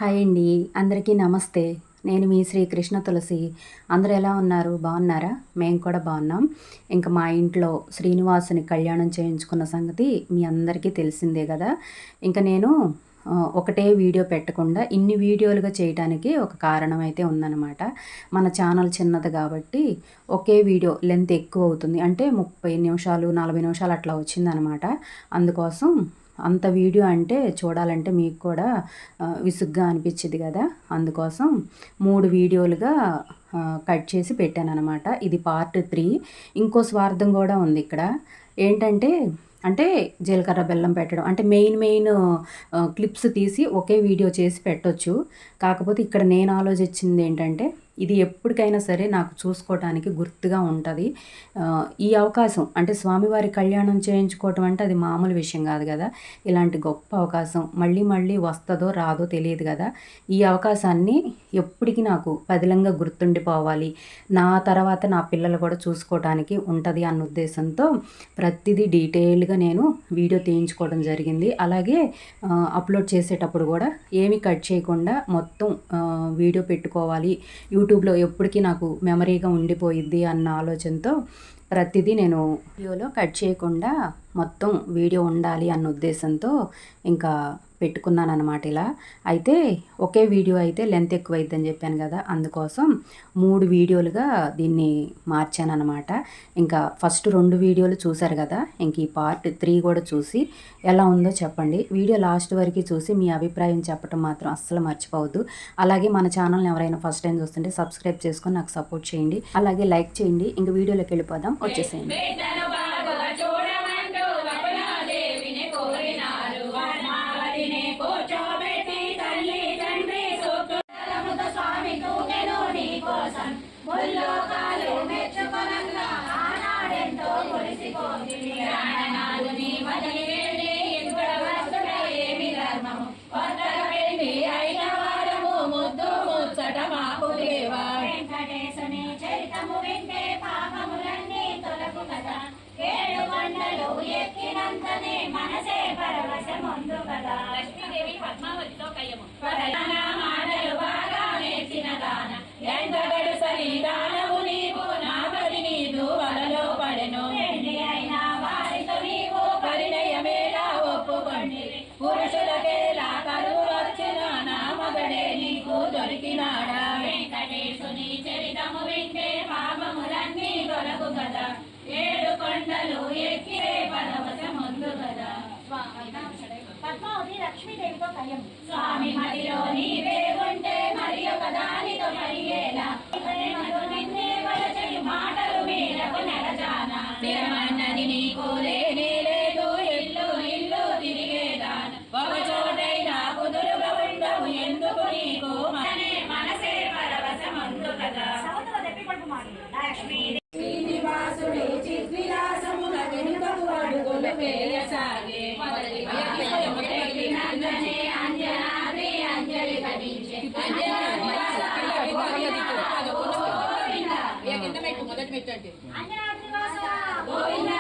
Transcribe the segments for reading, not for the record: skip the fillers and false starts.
Hi అండి. అందరికీ నమస్తే. నేను మీ శ్రీ కృష్ణ తులసి. అందరూ ఎలా ఉన్నారు? బాగున్నారా? మేము కూడా బాగున్నాం. ఇంక మా ఇంట్లో శ్రీనివాసుని కళ్యాణం చేయించుకున్న సంగతి మీ అందరికీ తెలిసిందే కదా! ఇంక నేను ఒకటే వీడియో పెట్టకుండా ఇన్ని వీడియోలుగా చేయటానికి ఒక కారణం అయితే ఉందన్నమాట. మన ఛానల్ చిన్నది కాబట్టి ఒకే వీడియో లెంత్ ఎక్కువ అవుతుంది. అంటే 30 నిమిషాలు, 40 నిమిషాలు అట్లా వచ్చిందనమాట. అందుకోసం అంత వీడియో అంటే చూడాలంటే మీకు కూడా విసుగ్గా అనిపించిద్ది కదా! అందుకోసం 3 వీడియోలుగా కట్ చేసి పెట్టాననమాట. ఇది పార్ట్ 3. ఇంకో స్వార్థం కూడా ఉంది ఇక్కడ. ఏంటంటే అంటే జీలకర్ర బెల్లం పెట్టడం అంటే మెయిన్ క్లిప్స్ తీసి ఒకే వీడియో చేసి పెట్టొచ్చు. కాకపోతే ఇక్కడ నేను ఆలోచించింది ఏంటంటే ఇది ఎప్పటికైనా సరే నాకు చూసుకోవటానికి గుర్తుగా ఉంటది. ఈ అవకాశం అంటే స్వామివారి కళ్యాణం చేయించుకోవటం అంటే అది మామూలు విషయం కాదు కదా! ఇలాంటి గొప్ప అవకాశం మళ్ళీ వస్తదో రాదో తెలియదు కదా! ఈ అవకాశాన్ని ఎప్పటికి నాకు పదిలంగా గుర్తుండిపోవాలి. నా తర్వాత నా పిల్లలు కూడా చూసుకోవటానికి ఉంటది అన్న ఉద్దేశంతో ప్రతిదీ డీటెయిల్‌గా నేను వీడియో తీయించుకోవడం జరిగింది. అలాగే అప్లోడ్ చేసేటప్పుడు కూడా ఏమీ కట్ చేయకుండా మొత్తం వీడియో పెట్టుకోవాలి. యూట్యూబ్‌లో ఎప్పటికీ నాకు మెమరీగా ఉండిపోయిద్ది అన్న ఆలోచనతో ప్రతిదీ నేను వీడియోలో కట్ చేయకుండా మొత్తం వీడియో ఉండాలి అన్న ఉద్దేశంతో ఇంకా పెట్టుకున్నానన్నమాట ఇలా. అయితే ఒకే వీడియో అయితే లెంత్ ఎక్కువైద్దని చెప్పాను కదా! అందుకోసం 3 వీడియోలుగా దీన్ని మార్చానన్నమాట. ఇంకా ఫస్ట్ 2 వీడియోలు చూశారు కదా! ఇంక ఈ పార్ట్ 3 కూడా చూసి ఎలా ఉందో చెప్పండి. వీడియో లాస్ట్ వరకు చూసి మీ అభిప్రాయం చెప్పడం మాత్రం అస్సలు మర్చిపోవద్దు. అలాగే మన ఛానల్‌ని ఎవరైనా ఫస్ట్ టైం చూస్తుంటే సబ్స్క్రైబ్ చేసుకొని నాకు సపోర్ట్ చేయండి. అలాగే లైక్ చేయండి. ఇంక వీడియోలోకి వెళ్ళిపోదాం. వచ్చేసేయండి. మనసే పరవశముందు కదా లక్ష్మీదేవి పద్మావతితో కయ్యము మాటలు బాగా నేర్చిన దాన ఎంతగడు సరి దానవు నీవు నాగది నీదు వలలో పడెను అయినా వారితో నీవు పరిణయమేలా ఒప్పుకొండి పురుషులకేలా కరువు వచ్చిన నా మగడే నీకు దొరికినాడా వెంకటేశుని చరితము వింటే పాపములన్నీ దొరకు కదా 7 కొండలు ఎక్కిరే పరవశముందు కదా పద్మావతి లక్ష్మీదేవితో కయ్యం స్వామి మదిలో నీవే ఉంటే మరి ఒక దానితో మరిగేలా మాటలు మీరకు నెరజానా స్థిరమన్నది నీకు లేనే లేదు ఇల్లు తిరిగేదాన ఒక చోటైనా కుదురుగా ఉండవు ఎందుకు నీకు మనసే పరవశముందు కదా లక్ష్మీ శ్రీనివాసుడు చిద్విలాసమున వెనుకకు అడుగులు వేయసాగే అంజలి కనించే మొదటి మెట్టండి అంజనాద్రి వాస గోవింద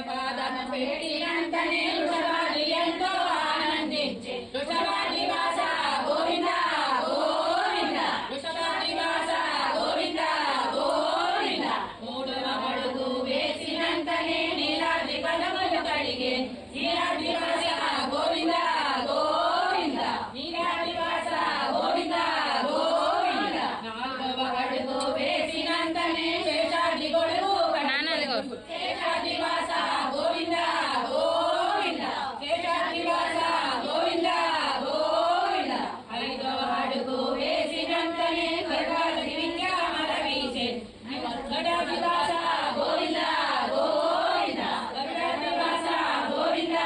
పాదన పెట్టినంతనే ఋషభాది ఎంతో ఆనందించే ఋషభాది వాస గోవింద ఋషభాది వాస గోవింద మూడవ అడుగు వేసినంతనే నీలాద్రి పదములు కడిగే నీలాద్రి వాస గోవింద నీలాద్రి వాస గోవింద నాలుగవ అడుగు వేసినంతనే శేషాద్రి గొడుగు శేషాద్రి వాస గోవింద శేషాద్రి వాస గోవింద ఐదవ అడుగు వేసినంతనే గడాద్రి విద్యామల వీసే గడాద్రి వాస గోవింద గడాద్రి వాస గోవింద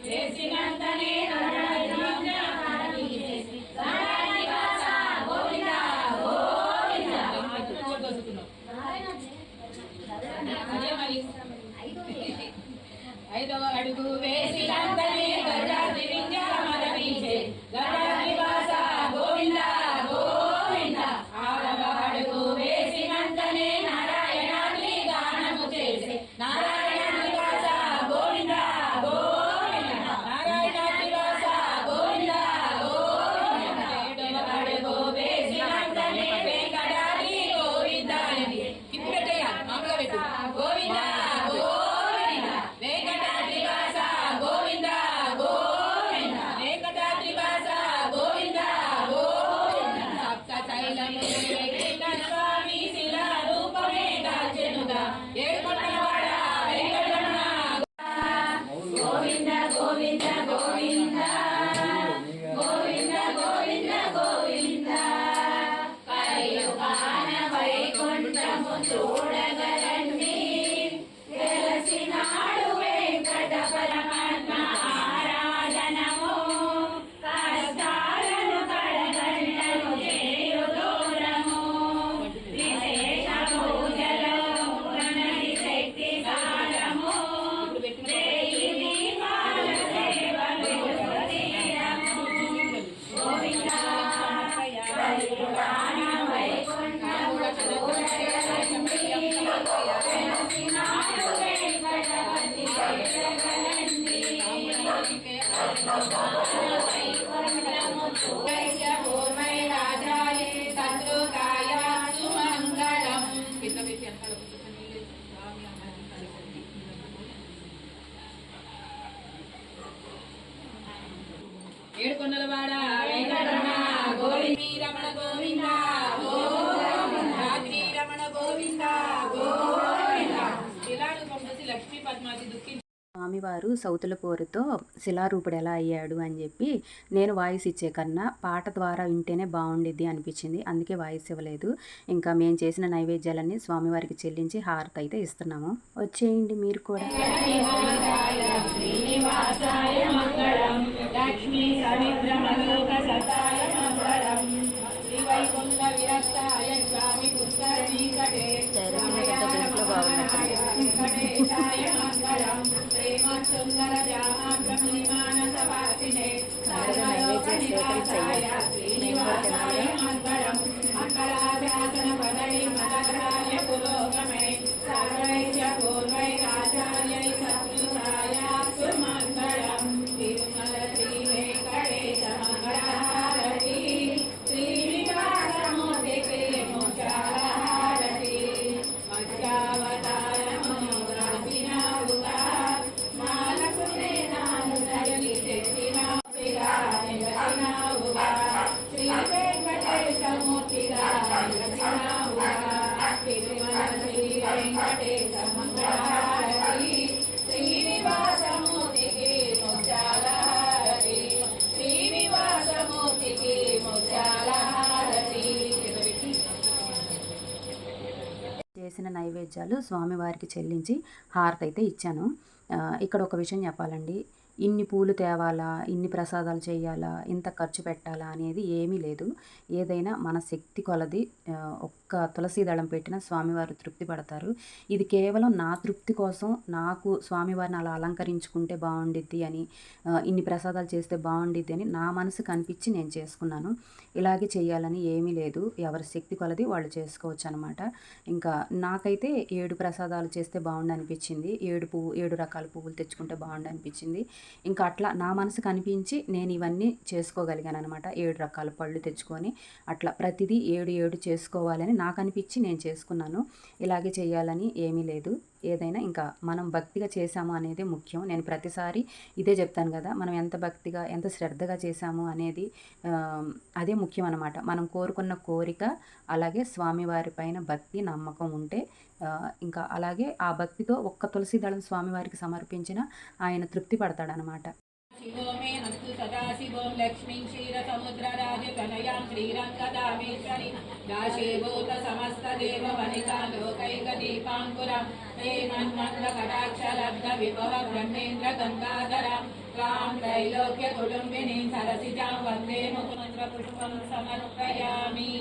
చేసినంతనే ఐదవ అడుగు వేసినంతనే గడాద్రి విద్యామల వీసే గడాద్రి వాస గోవింద ఆరవ అడుగు వేసినంతనే నారాయణాద్రి గానము ఏడుకొండలవాడ వెంకటరమణ గోవింద రమణ గోవింద గోవింద రమణ గోవింద గోవింద ఇలాంటి పంపసి లక్ష్మీ పద్మావతి దుఃఖి స్వామివారు సౌతుల పోరుతో శిలారూపుడు ఎలా అయ్యాడు అని చెప్పి నేను వాయిస్ ఇచ్చే కన్నా పాట ద్వారా వింటేనే బాగుండిద్ది అనిపించింది. అందుకే వాయిస్ ఇవ్వలేదు. ఇంకా మేము చేసిన నైవేద్యాలన్నీ స్వామివారికి చెల్లించి హారతి అయితే ఇస్తున్నాము. వచ్చేయండి మీరు కూడా. చేసిన నైవేద్యాలు స్వామివారికి చెల్లించి హారతి అయితే ఇచ్చాను. ఇక్కడ ఒక విషయం చెప్పాలండి. ఇన్ని పూలు తేవాలా, ఇన్ని ప్రసాదాలు చేయాలా, ఇంత ఖర్చు పెట్టాలా అనేది ఏమీ లేదు. ఏదైనా మన శక్తి కొలది ఒక్క తులసి దళం పెట్టిన స్వామివారు తృప్తి పడతారు. ఇది కేవలం నా తృప్తి కోసం నాకు స్వామివారిని అలా అలంకరించుకుంటే బాగుండిద్ది అని, ఇన్ని ప్రసాదాలు చేస్తే బాగుండిద్ది అని నా మనసుకు అనిపించి నేను చేసుకున్నాను. ఇలాగే చేయాలని ఏమీ లేదు. ఎవరి శక్తి కొలది వాళ్ళు చేసుకోవచ్చు అనమాట. ఇంకా నాకైతే 7 ప్రసాదాలు చేస్తే బాగుండు అనిపించింది. 7 రకాల పువ్వులు తెచ్చుకుంటే బాగుండు అనిపించింది. ఇంకా అట్లా నా మనసుకు అనిపించి నేను ఇవన్నీ చేసుకోగలిగాను అనమాట. 7 రకాల పళ్ళు తెచ్చుకొని అట్లా ప్రతిదీ 7 చేసుకోవాలని నాకు అనిపించి నేను చేసుకున్నాను. ఇలాగే చేయాలని ఏమీ లేదు. ఏదైనా ఇంకా మనం భక్తిగా చేశాము అనేది ముఖ్యం. నేను ప్రతిసారి ఇదే చెప్తాను కదా, మనం ఎంత భక్తిగా ఎంత శ్రద్ధగా చేశాము అనేది అదే ముఖ్యం అనమాట. మనం కోరుకున్న కోరిక అలాగే స్వామివారి పైన భక్తి నమ్మకం ఉంటే ఇంకా అలాగే ఆ భక్తితో ఒక్క తులసి దళం స్వామివారికి సమర్పించిన ఆయన తృప్తి పడతాడనమాట. శివో మే అస్తు సదాశివం లక్ష్మీం క్షీరసముద్రరాజతనయాం శ్రీరంగదామేశ్వరి దాశీభూత సమస్త దేవ వనితా లోకైక దీపాంకురం హేమన్మంద కటాక్షలబ్ధ విభవ బ్రహ్మేంద్ర గంగాధరం రాం త్రైలోక్య కుటుంబిని సరసిజాం వందే ముకుంద్ర పుష్పం సమర్పయామి.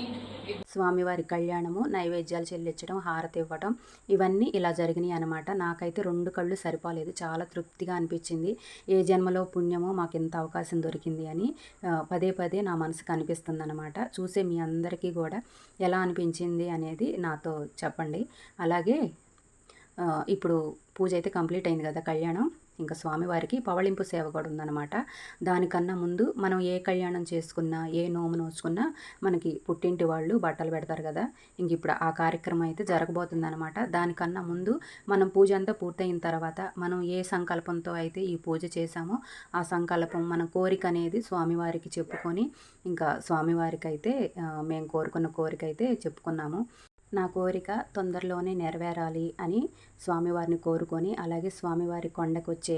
స్వామివారి కళ్యాణము, నైవేద్యాలు చెల్లించడం, హారతి ఇవ్వడం ఇవన్నీ ఇలా జరిగినాయి అనమాట. నాకైతే 2 కళ్ళు సరిపోలేదు. చాలా తృప్తిగా అనిపించింది. ఏ జన్మలో పుణ్యమో మాకు ఇంత అవకాశం దొరికింది అని పదే పదే నా మనసుకు అనిపిస్తుంది అనమాట. చూసే మీ అందరికీ కూడా ఎలా అనిపించింది అనేది నాతో చెప్పండి. అలాగే ఇప్పుడు పూజ అయితే కంప్లీట్ అయింది కదా, కళ్యాణం. ఇంకా స్వామివారికి పవళింపు సేవ కూడా ఉందన్నమాట. దానికన్నా ముందు మనం ఏ కళ్యాణం చేసుకున్నా, ఏ నోము నోచుకున్నా మనకి పుట్టింటి వాళ్ళు బట్టలు పెడతారు కదా. ఇంక ఇప్పుడు ఆ కార్యక్రమం అయితే జరగబోతుందన్నమాట. దానికన్నా ముందు మనం పూజ అంతా పూర్తయిన తర్వాత మనం ఏ సంకల్పంతో అయితే ఈ పూజ చేశామో ఆ సంకల్పం, మన కోరిక అనేది స్వామివారికి చెప్పుకొని ఇంకా స్వామివారికి అయితే మేము కోరుకున్న కోరిక అయితే చెప్పుకున్నాము. నా కోరిక తొందరలోనే నెరవేరాలి అని స్వామివారిని కోరుకొని, అలాగే స్వామివారి కొండకొచ్చే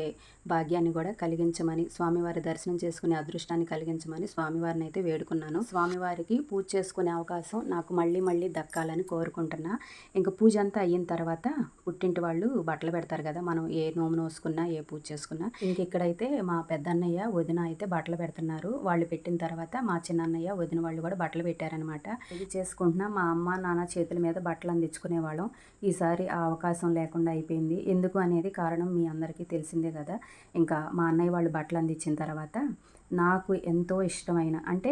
భాగ్యాన్ని కూడా కలిగించమని, స్వామివారి దర్శనం చేసుకునే అదృష్టాన్ని కలిగించమని స్వామివారిని అయితే వేడుకున్నాను. స్వామివారికి పూజ చేసుకునే అవకాశం నాకు మళ్ళీ మళ్ళీ దక్కాలని కోరుకుంటున్నా. ఇంకా పూజ అంతా అయిన తర్వాత పుట్టింటి వాళ్ళు బట్టలు పెడతారు కదా, మనం ఏ నోము నోసుకున్నా ఏ పూజ చేసుకున్నా. ఇంక ఇక్కడైతే మా పెద్దన్నయ్య వదిన అయితే బట్టలు పెడుతున్నారు. వాళ్ళు పెట్టిన తర్వాత మా చిన్నన్నయ్య వదిన వాళ్ళు కూడా బట్టలు పెట్టారనమాట. ఇది చేసుకుంటున్నా మా అమ్మ నాన్న చేతుల మీద బట్టలు అందించుకునేవాళ్ళం. ఈసారి ఆ అవకాశం లేకుండా అయిపోయింది. ఎందుకు అనేది కారణం మీ అందరికీ తెలిసిందే కదా. ఇంకా మా అన్నయ్య వాళ్ళు బట్టలు అందించిన తర్వాత నాకు ఎంతో ఇష్టమైన అంటే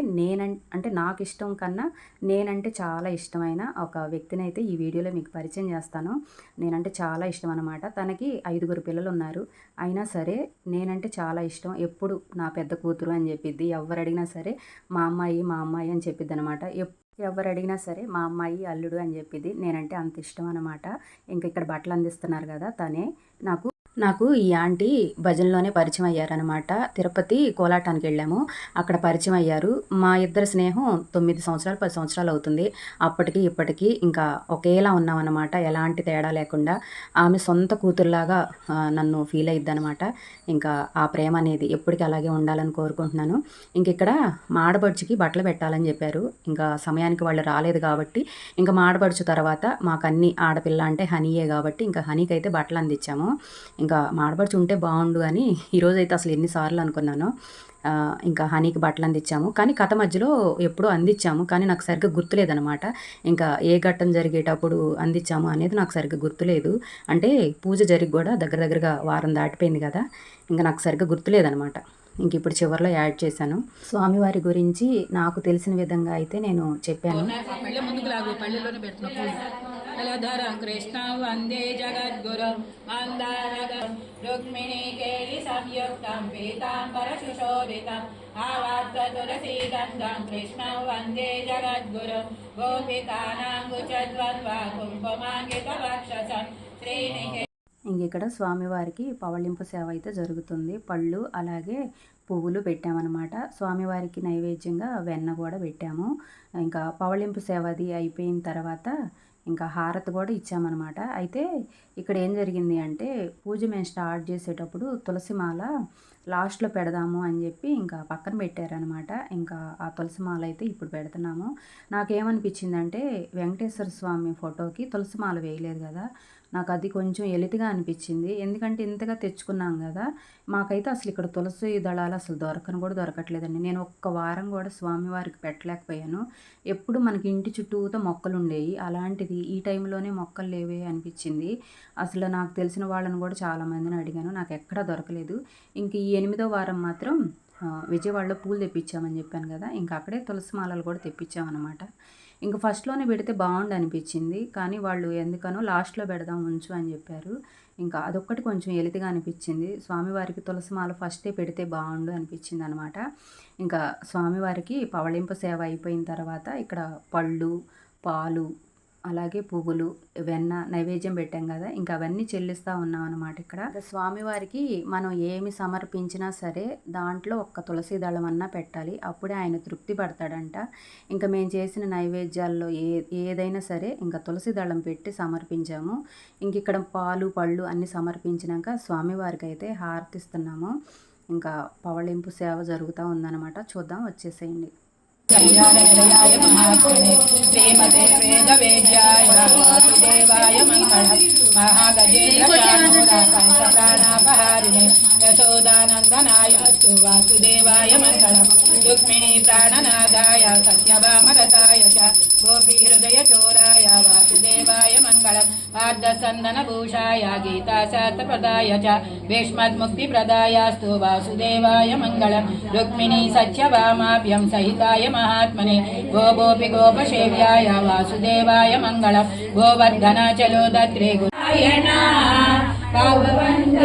నాకు ఇష్టం కన్నా నేనంటే చాలా ఇష్టమైన ఒక వ్యక్తిని అయితే ఈ వీడియోలో మీకు పరిచయం చేస్తాను. నేనంటే చాలా ఇష్టం అనమాట. తనకి 5 పిల్లలు ఉన్నారు. అయినా సరే నేనంటే చాలా ఇష్టం. ఎప్పుడు నా పెద్ద కూతురు అని చెప్పిద్ది. ఎవరు అడిగినా సరే మా అమ్మాయి అని చెప్పిద్ది అనమాట. ఎవరు అడిగినా సరే మా అమ్మాయి, అల్లుడు అని చెప్పిద్ది. నేనంటే అంత ఇష్టం అనమాట. ఇంక ఇక్కడ బట్టలు అందిస్తున్నారు కదా, తనే నాకు ఈ ఆంటీ భజనలోనే పరిచయం అయ్యారనమాట. తిరుపతి కోలాటానికి వెళ్ళాము, అక్కడ పరిచయం అయ్యారు. మా ఇద్దరి స్నేహం 9 సంవత్సరాలు 10 సంవత్సరాలు అవుతుంది. అప్పటికి ఇప్పటికి ఇంకా ఒకేలా ఉన్నామన్నమాట, ఎలాంటి తేడా లేకుండా. ఆమె సొంత కూతురులాగా నన్ను ఫీల్ అయ్యిద్ది అనమాట. ఇంకా ఆ ప్రేమ అనేది ఎప్పటికీ అలాగే ఉండాలని కోరుకుంటున్నాను. ఇంక ఇక్కడ మా ఆడపడుచుకి బట్టలు పెట్టాలని చెప్పారు. ఇంకా సమయానికి వాళ్ళు రాలేదు కాబట్టి ఇంకా మా ఆడపడుచు తర్వాత మాకు అన్ని ఆడపిల్ల అంటే హనీయే కాబట్టి ఇంకా హనీకి అయితే బట్టలు అందించాము. ఇంకా మాడపడుచు ఉంటే బాగుండు అని ఈరోజైతే అసలు ఎన్నిసార్లు అనుకున్నాను. ఇంకా హనీకి బట్టలు అందించాము, కానీ కథ మధ్యలో ఎప్పుడూ అందించాము, కానీ నాకు సరిగ్గా గుర్తులేదనమాట. ఇంకా ఏ ఘట్టం జరిగేటప్పుడు అందించాము అనేది నాకు సరిగ్గా గుర్తులేదు. అంటే పూజ జరిగి కూడా దగ్గరగా వారం దాటిపోయింది కదా, ఇంకా నాకు సరిగ్గా గుర్తులేదనమాట. ఇంక ఇప్పుడు చివరిలో యాడ్ చేశాను. స్వామివారి గురించి నాకు తెలిసిన విధంగా అయితే నేను చెప్పాను. జలధరం కృష్ణ వందే జగద్గురుం మందారగం రుక్మిణీకేళి సంయుక్తం పీతాంబర సుశోభితం ఆవాత్త తులసీగంధం కృష్ణం వందే జగద్గురుం గోపికానాంగుచద్వంద్వ కుంకుమాంగిత వక్షసం శ్రీనికే. ఇక్కడ స్వామివారికి పవళింపు సేవ అయితే జరుగుతుంది. పళ్ళు అలాగే పువ్వులు పెట్టామన్నమాట. స్వామివారికి నైవేద్యంగా వెన్న కూడా పెట్టాము. ఇంకా పవళింపు సేవ అది అయిపోయిన తర్వాత ఇంకా హారతి కూడా ఇచ్చామన్నమాట. అయితే ఇక్కడ ఏం జరిగింది అంటే, పూజ మేము స్టార్ట్ చేసేటప్పుడు తులసి మాల లాస్ట్లో పెడదాము అని చెప్పి ఇంకా పక్కన పెట్టారనమాట. ఇంకా ఆ తులసి మాల అయితే ఇప్పుడు పెడుతున్నాము. నాకేమనిపించిందంటే, వెంకటేశ్వర స్వామి ఫోటోకి తులసి మాల వేయలేదు కదా, నాకు అది కొంచెం ఎలితిగా అనిపించింది. ఎందుకంటే ఇంతగా తెచ్చుకున్నాం కదా, మాకైతే అసలు ఇక్కడ తులసి దళాలు అసలు దొరకట్లేదండి. నేను ఒక్క వారం కూడా స్వామివారికి పెట్టలేకపోయాను. ఎప్పుడు మనకి ఇంటి చుట్టూతో మొక్కలు ఉండేవి, అలాంటిది ఈ టైంలోనే మొక్కలు లేవే అనిపించింది. అసలు నాకు తెలిసిన వాళ్ళని కూడా చాలామందిని అడిగాను, నాకు ఎక్కడా దొరకలేదు. ఇంక ఈ 8వ వారం మాత్రం విజయవాడలో పూలు తెప్పించామని చెప్పాను కదా, ఇంకా అక్కడే తులసి మాలలు కూడా తెప్పించామన్నమాట. ఇంక ఫస్ట్లోనే పెడితే బాగుండు అనిపించింది, కానీ వాళ్ళు ఎందుకనో లాస్ట్లో పెడదాం ఉంచు అని చెప్పారు. ఇంకా అదొక్కటి కొంచెం ఎలితిగా అనిపించింది. స్వామివారికి తులసి మాల ఫస్టే పెడితే బాగుండు అనిపించింది అనమాట. ఇంకా స్వామివారికి పవళింపు సేవ అయిపోయిన తర్వాత ఇక్కడ పళ్ళు, పాలు అలాగే పువ్వులు, వెన్న నైవేద్యం పెట్టాం కదా, ఇంకా అవన్నీ చెల్లిస్తూ ఉన్నాం అనమాట. ఇక్కడ స్వామివారికి మనం ఏమి సమర్పించినా సరే దాంట్లో ఒక్క తులసి దళం అన్నా పెట్టాలి, అప్పుడే ఆయన తృప్తి పడతాడంట. ఇంకా మేము చేసిన నైవేద్యాల్లో ఏదైనా సరే ఇంకా తులసి దళం పెట్టి సమర్పించాము. ఇంక ఇక్కడ పాలు పళ్ళు అన్నీ సమర్పించినాక స్వామివారికి అయితే హారతిస్తున్నాము. ఇంకా పవళింపు సేవ జరుగుతూ ఉందన్నమాట. చూద్దాం, వచ్చేసేయండి. కళ్యాణనిలయాయ మహాత్మనే శ్రీమతే వేదవేద్యాయ వాసుదేవాయ మంగళం మహాగజేంద్రప్రాణాపహారిణే యశోదానందనాయ వాసుదేవాయ మంగళం రుక్మిణీ ప్రాణనాదాయ సత్యభామరతాయ చ గోపీహృదయచోరాయ వాసుదేవాయ మంగళం ఆర్ధసందనభూషాయ గీతాశాస్త్రప్రదాయ చ భీష్మద్ముక్తిప్రదాయాస్తు వాసుదేవాయ మంగళం రుక్మిణీ సత్యభామాభ్యం సహితాయ మహాత్మనే గోపి గోపసేవ్యాయ వాసుదేవాయ మంగళం గోవర్ధనాచలోదత్రే గురాయణ కౌబంధులాటలాడుచు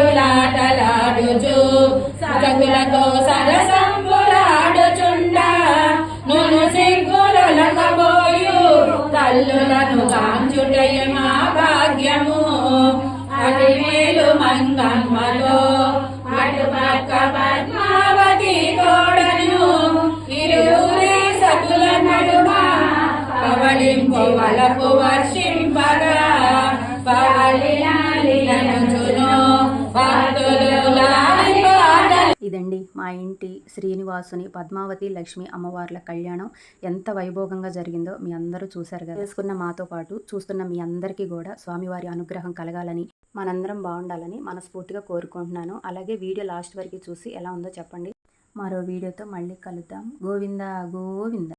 సతులతో సరసంబులాడుచుండ నును సిగ్గులకబోయు తల్లులను కాంచుటయ మా భాగ్యము అతి మేలు మంగమ్మలో అటుపక్క పద్మావతి తోడను ఇరువురి సతుల నడుమ పవళింపు వలపు వర్షింపగా ఇదండి మా ఇంటి శ్రీనివాసుని పద్మావతి లక్ష్మి అమ్మవార్ల కళ్యాణం ఎంత వైభోగంగా జరిగిందో మీ అందరూ చూశారు కదా. తెలుసుకున్న మాతో పాటు చూస్తున్న మీ అందరికీ కూడా స్వామివారి అనుగ్రహం కలగాలని, మనందరం బాగుండాలని మనస్ఫూర్తిగా కోరుకుంటున్నాను. అలాగే వీడియో లాస్ట్ వరకు చూసి ఎలా ఉందో చెప్పండి. మరో వీడియోతో మళ్ళీ కలుద్దాం. గోవిందా గోవింద.